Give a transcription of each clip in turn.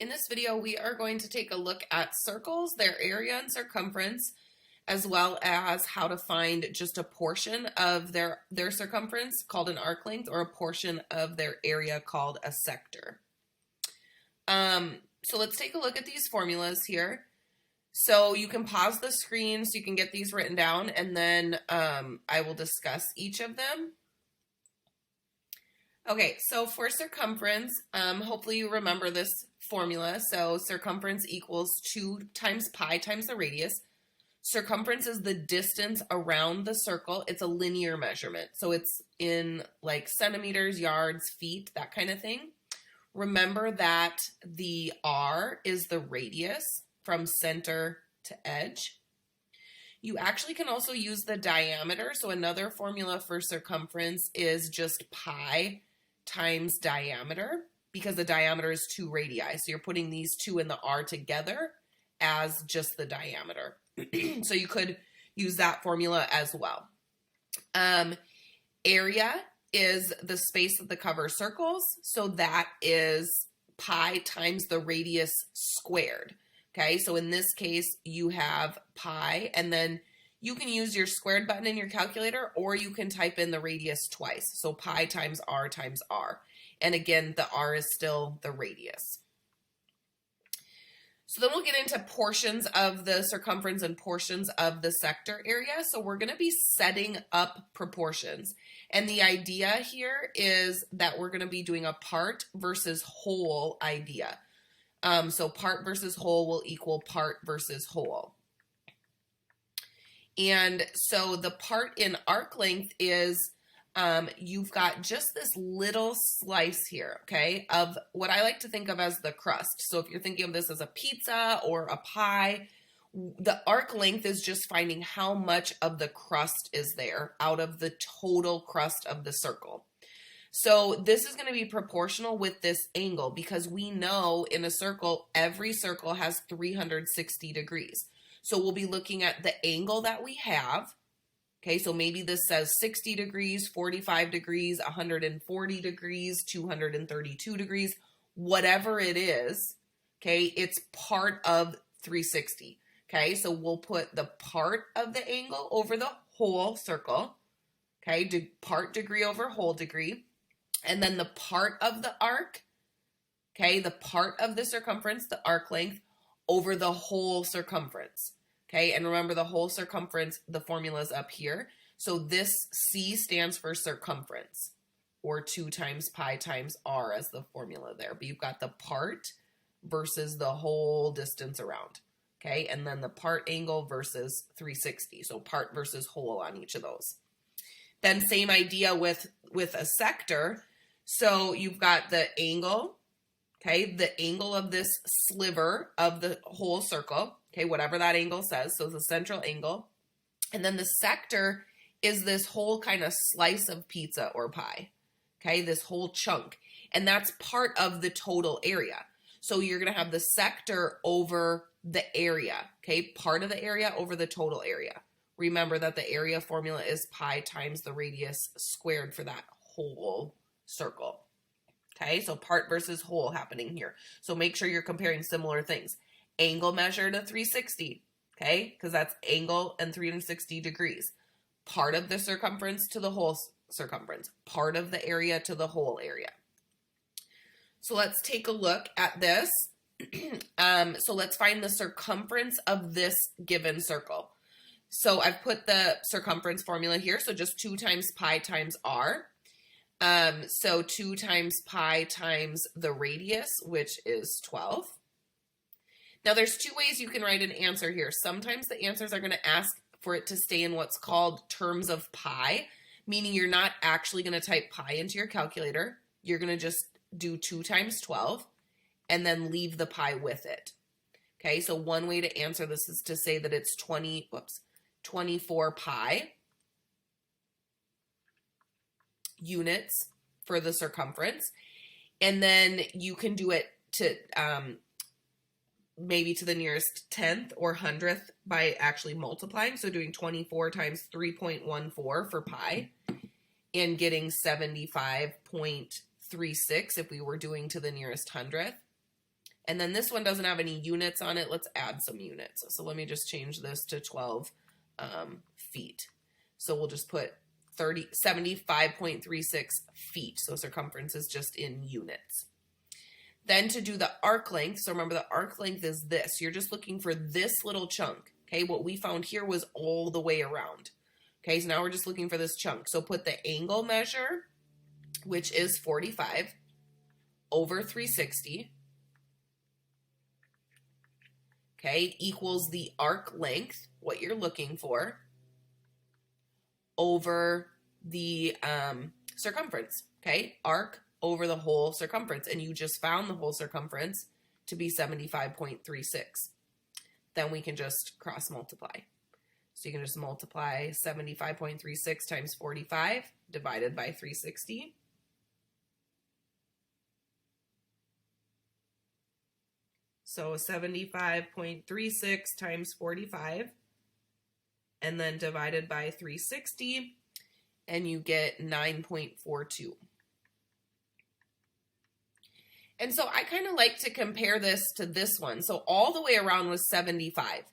In this video, we are going to take a look at circles, their area and circumference, as well as how to find just a portion of their circumference called an arc length or a portion of their area called a sector. So let's take a look at these formulas here. So you can pause the screen so you can get these written down, and then I will discuss each of them. Okay, so for circumference, hopefully you remember this formula. So circumference equals 2 times pi times the radius. Circumference is the distance around the circle. It's a linear measurement. So it's in like centimeters, yards, feet, that kind of thing. Remember that the R is the radius from center to edge. You actually can also use the diameter. So another formula for circumference is just pi times diameter, because the diameter is 2 radii. So you're putting these two in the R together as just the diameter. So you could use that formula as well. Area is the space of the cover circles. So that is pi times the radius squared. Okay, so in this case, you have pi, and then you can use your squared button in your calculator, or you can type in the radius twice. So pi times R times R. And again, the R is still the radius. So then we'll get into portions of the circumference and portions of the sector area. So we're going to be setting up proportions. And the idea here is that we're going to be doing a part versus whole idea. So part versus whole will equal part versus whole. And so the part in arc length is you've got just this little slice here, okay, of what I like to think of as the crust. So if you're thinking of this as a pizza or a pie, the arc length is just finding how much of the crust is there out of the total crust of the circle. So this is going to be proportional with this angle, because we know in a circle, every circle has 360 degrees. So we'll be looking at the angle that we have. Okay, so maybe this says 60 degrees, 45 degrees, 140 degrees, 232 degrees, whatever it is, okay, it's part of 360. Okay, so we'll put the part of the angle over the whole circle, okay, part degree over whole degree, and then the part of the arc, okay, the part of the circumference, the arc length, over the whole circumference. Okay, and remember the whole circumference, the formula is up here. So this C stands for circumference, or 2 times pi times R as the formula there. But you've got the part versus the whole distance around. Okay, and then the part angle versus 360. So part versus whole on each of those. Then same idea with a sector. So you've got the angle, okay, the angle of this sliver of the whole circle. Okay, whatever that angle says, so the central angle. And then the sector is this whole kind of slice of pizza or pie, okay, this whole chunk. And that's part of the total area. So you're going to have the sector over the area, okay, part of the area over the total area. Remember that the area formula is pi times the radius squared for that whole circle. Okay, so part versus whole happening here. So make sure you're comparing similar things. Angle measured at 360, okay, because that's angle and 360 degrees. Part of the circumference to the whole circumference. Part of the area to the whole area. So let's take a look at this. So let's find the circumference of this given circle. So I've put the circumference formula here, so just 2 times pi times R. So 2 times pi times the radius, which is 12. Now, there's 2 ways you can write an answer here. Sometimes the answers are going to ask for it to stay in what's called terms of pi, meaning you're not actually going to type pi into your calculator. You're going to just do 2 times 12 and then leave the pi with it. Okay, so one way to answer this is to say that it's 24 pi units for the circumference. And then you can do it to maybe to the nearest 10th or 100th by actually multiplying. So doing 24 times 3.14 for pi and getting 75.36 if we were doing to the nearest 100th. And then this one doesn't have any units on it. Let's add some units. So let me just change this to 12 feet. So we'll just put 75.36 feet. So circumference is just in units. Then to do the arc length, so remember the arc length is this. You're just looking for this little chunk. Okay, what we found here was all the way around. Okay, so now we're just looking for this chunk. So put the angle measure, which is 45, over 360. Okay, equals the arc length, what you're looking for, over the circumference. Okay, arc over the whole circumference. And you just found the whole circumference to be 75.36. Then we can just cross multiply. So you can just multiply 75.36 times 45 divided by 360. So 75.36 times 45 and then divided by 360 and you get 9.42. And so I kind of like to compare this to this one. So all the way around was 75.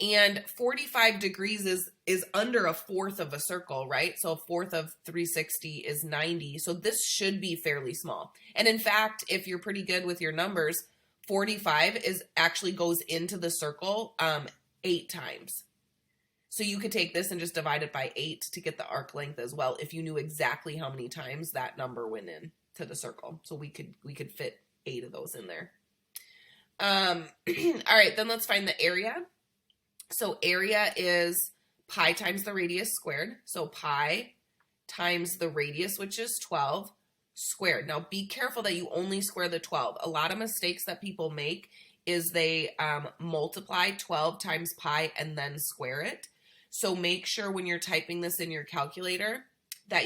And 45 degrees is under a fourth of a circle, right? So a fourth of 360 is 90. So this should be fairly small. And in fact, if you're pretty good with your numbers, 45 actually goes into the circle 8 times. So you could take this and just divide it by 8 to get the arc length as well if you knew exactly how many times that number went in to the circle. So we could fit 8 of those in there. All right, then let's find the area. So area is pi times the radius squared. So pi times the radius, which is 12, squared. Now be careful that you only square the 12. A lot of mistakes that people make is they multiply 12 times pi and then square it. So make sure when you're typing this in your calculator that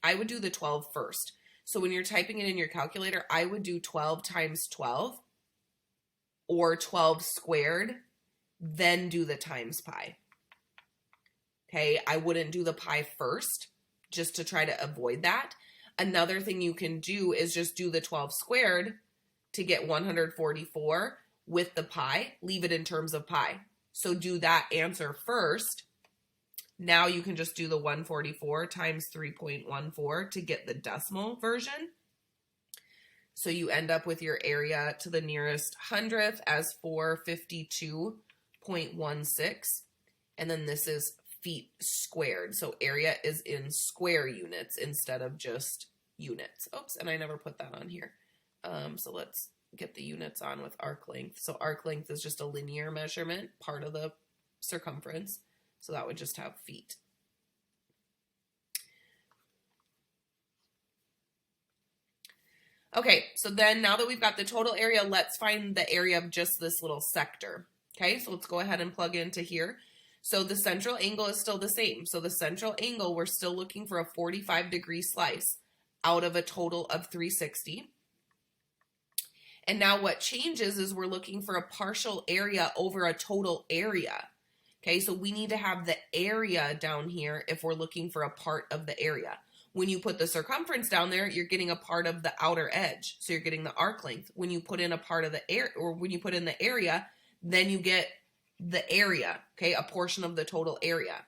I would do the 12 first. So when you're typing it in your calculator, I would do 12 times 12 or 12 squared, then do the times pi. Okay, I wouldn't do the pi first just to try to avoid that. Another thing you can do is just do the 12 squared to get 144 with the pi, leave it in terms of pi. So do that answer first. Now you can just do the 144 times 3.14 to get the decimal version. So you end up with your area to the nearest hundredth as 452.16. And then this is feet squared. So area is in square units instead of just units. Oops, and I never put that on here. So let's get the units on with arc length. So arc length is just a linear measurement, part of the circumference. So that would just have feet. Okay, so then now that we've got the total area, let's find the area of just this little sector. Okay, so let's go ahead and plug into here. So the central angle is still the same. So the central angle, we're still looking for a 45-degree slice out of a total of 360. And now what changes is we're looking for a partial area over a total area. Okay, so we need to have the area down here if we're looking for a part of the area. When you put the circumference down there, you're getting a part of the outer edge. So you're getting the arc length. When you put in a part of the area, or when you put in the area, then you get the area, okay, a portion of the total area.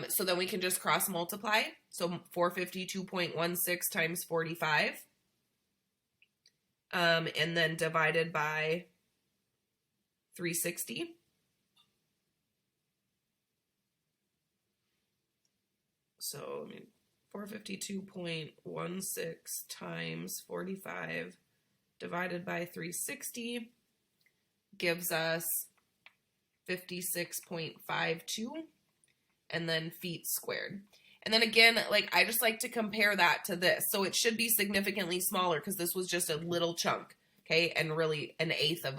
So then we can just cross multiply. So 452.16 times 45. And then divided by 360. So, 452.16 times 45 divided by 360 gives us 56.52, and then feet squared. And then again, like I just like to compare that to this. So it should be significantly smaller because this was just a little chunk, okay? And really an eighth of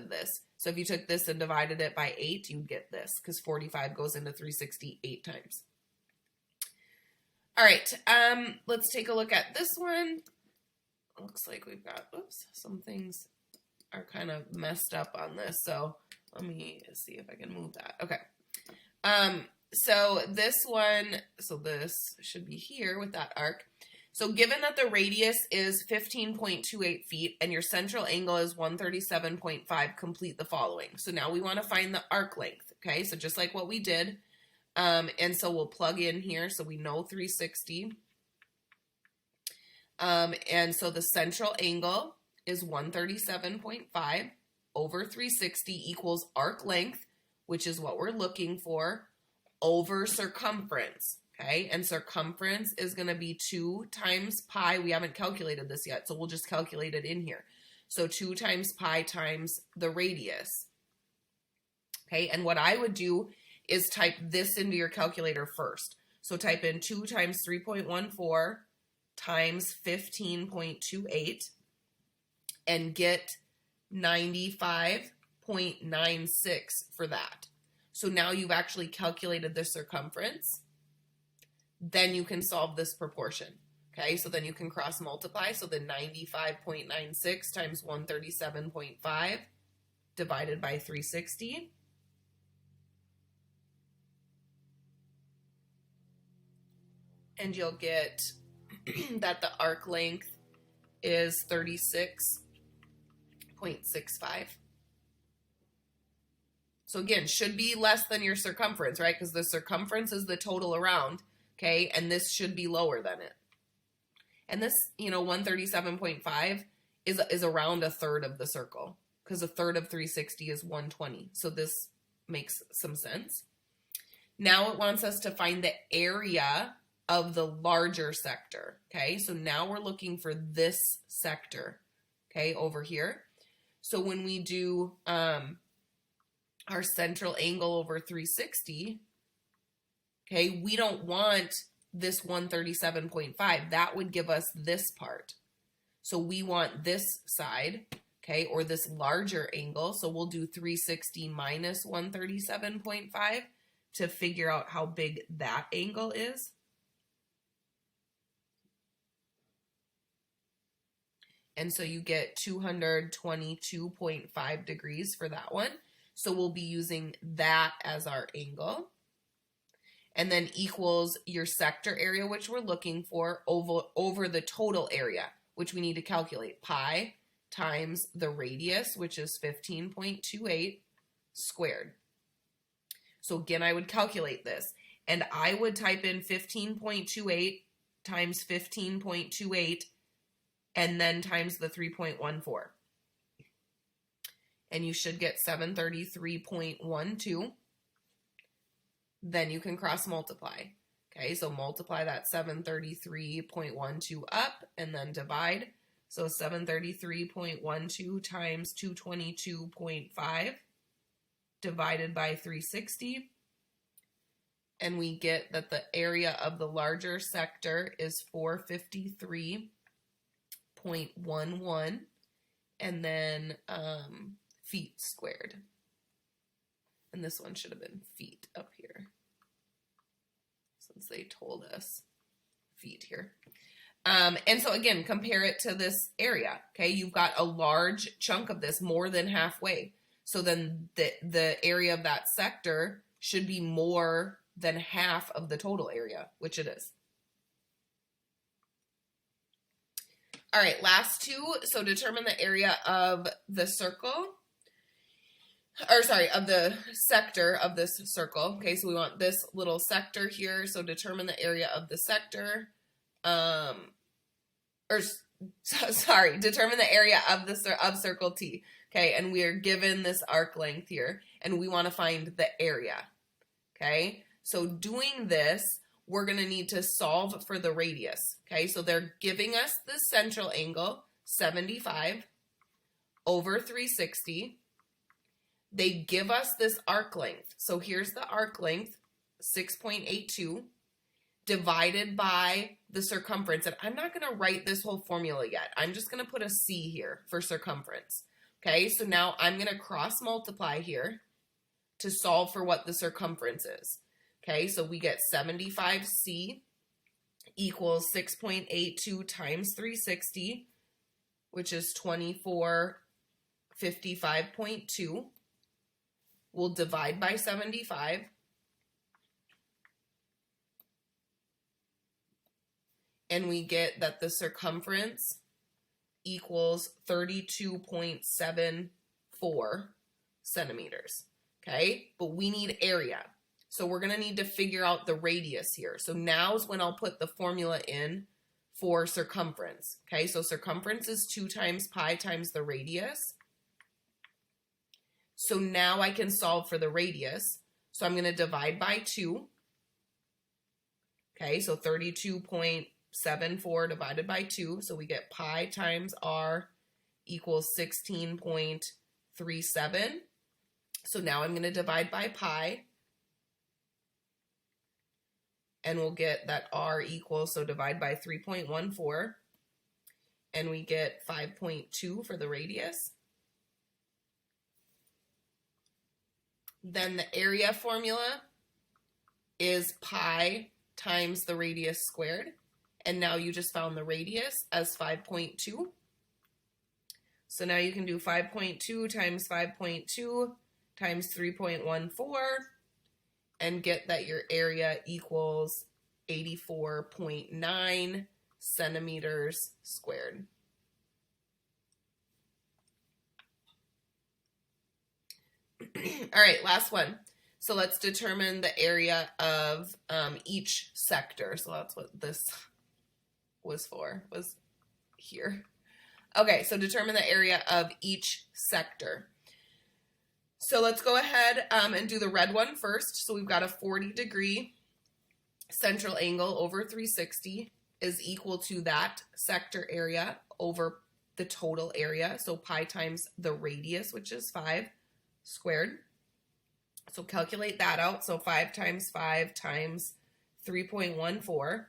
this. So if you took this and divided it by 8, you'd get this because 45 goes into 360 8 times. All right, let's take a look at this one. Looks like we've got, oops, some things are kind of messed up on this. So let me see if I can move that. Okay. So this one, so this should be here with that arc. So given that the radius is 15.28 feet and your central angle is 137.5, complete the following. So now we want to find the arc length, okay? So just like what we did, and so we'll plug in here, so we know 360. And so the central angle is 137.5 over 360 equals arc length, which is what we're looking for, over circumference, okay? And circumference is going to be 2 times pi. We haven't calculated this yet, so we'll just calculate it in here. So 2 times pi times the radius, okay? And what I would do is type this into your calculator first. So type in 2 times 3.14 times 15.28 and get 95.96 for that. So now you've actually calculated the circumference. Then you can solve this proportion. Okay, so then you can cross multiply. So the 95.96 times 137.5 divided by 360. And you'll get that the arc length is 36.65. So again, should be less than your circumference, right? Because the circumference is the total around, okay? And this should be lower than it. And this, 137.5 is around a third of the circle, because a third of 360 is 120. So this makes some sense. Now it wants us to find the area of the larger sector, okay? So now we're looking for this sector, okay, over here. So when we do our central angle over 360, okay, we don't want this 137.5. That would give us this part. So we want this side, okay, or this larger angle. So we'll do 360 minus 137.5 to figure out how big that angle is. And so you get 222.5 degrees for that one. So we'll be using that as our angle. And then equals your sector area, which we're looking for, over the total area, which we need to calculate. Pi times the radius, which is 15.28 squared. So again, I would calculate this. And I would type in 15.28 times 15.28 and then times the 3.14. And you should get 733.12. Then you can cross multiply. Okay, so multiply that 733.12 up and then divide. So 733.12 times 222.5 divided by 360. And we get that the area of the larger sector is 453.11, and then feet squared. And this one should have been feet up here, since they told us feet here. And so again, compare it to this area. Okay, you've got a large chunk of this, more than halfway. So then the area of that sector should be more than half of the total area, which it is. All right, last two. So determine the area of the circle, or sorry, of the sector of this circle. Okay, so we want this little sector here. So determine the area of the sector, determine the area of of circle T. Okay, and we are given this arc length here, and we want to find the area. Okay, so doing this, we're going to need to solve for the radius. Okay, so they're giving us the central angle, 75 over 360. They give us this arc length. So here's the arc length, 6.82, divided by the circumference. And I'm not going to write this whole formula yet. I'm just going to put a C here for circumference. Okay, so now I'm going to cross multiply here to solve for what the circumference is. Okay, so we get 75C equals 6.82 times 360, which is 2455.2. We'll divide by 75. and we get that the circumference equals 32.74 centimeters, okay? But we need area. So we're going to need to figure out the radius here. So now's when I'll put the formula in for circumference, okay? So circumference is 2 times pi times the radius. So now I can solve for the radius. So I'm going to divide by 2. Okay, so 32.74 divided by 2. So we get pi times r equals 16.37. So now I'm going to divide by pi. And we'll get that r equals, so divide by 3.14. And we get 5.2 for the radius. Then the area formula is pi times the radius squared. And now you just found the radius as 5.2. So now you can do 5.2 times 5.2 times 3.14 and get that your area equals 84.9 centimeters squared. All right, last one. So let's determine the area of each sector. So that's what this was for, was here. Okay, so determine the area of each sector. So let's go ahead and do the red one first. So we've got a 40-degree central angle over 360 is equal to that sector area over the total area. So pi times the radius, which is 5 squared. So calculate that out. So 5 times 5 times 3.14.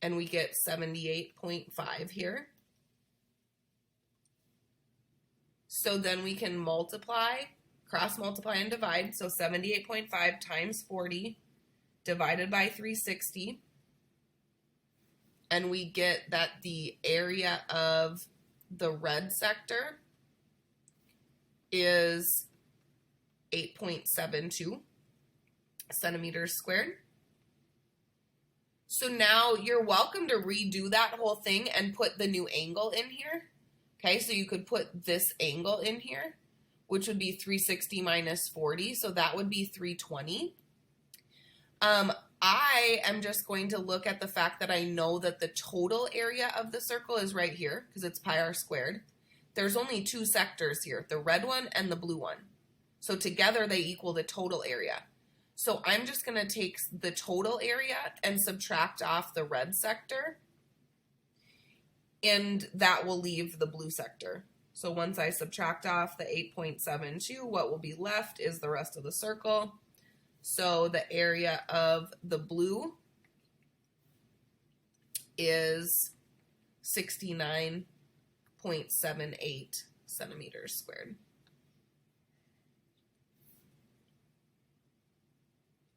And we get 78.5 here. So then we can multiply, cross multiply and divide. So 78.5 times 40 divided by 360. And we get that the area of the red sector is 8.72 centimeters squared. So now you're welcome to redo that whole thing and put the new angle in here. Okay, so you could put this angle in here, which would be 360 minus 40, so that would be 320. I am just going to look at the fact that I know that the total area of the circle is right here, because it's pi r squared. There's only 2 sectors here, the red one and the blue one. So together they equal the total area. So I'm just going to take the total area and subtract off the red sector, and that will leave the blue sector. So once I subtract off the 8.72, what will be left is the rest of the circle. So the area of the blue is 69.78 centimeters squared.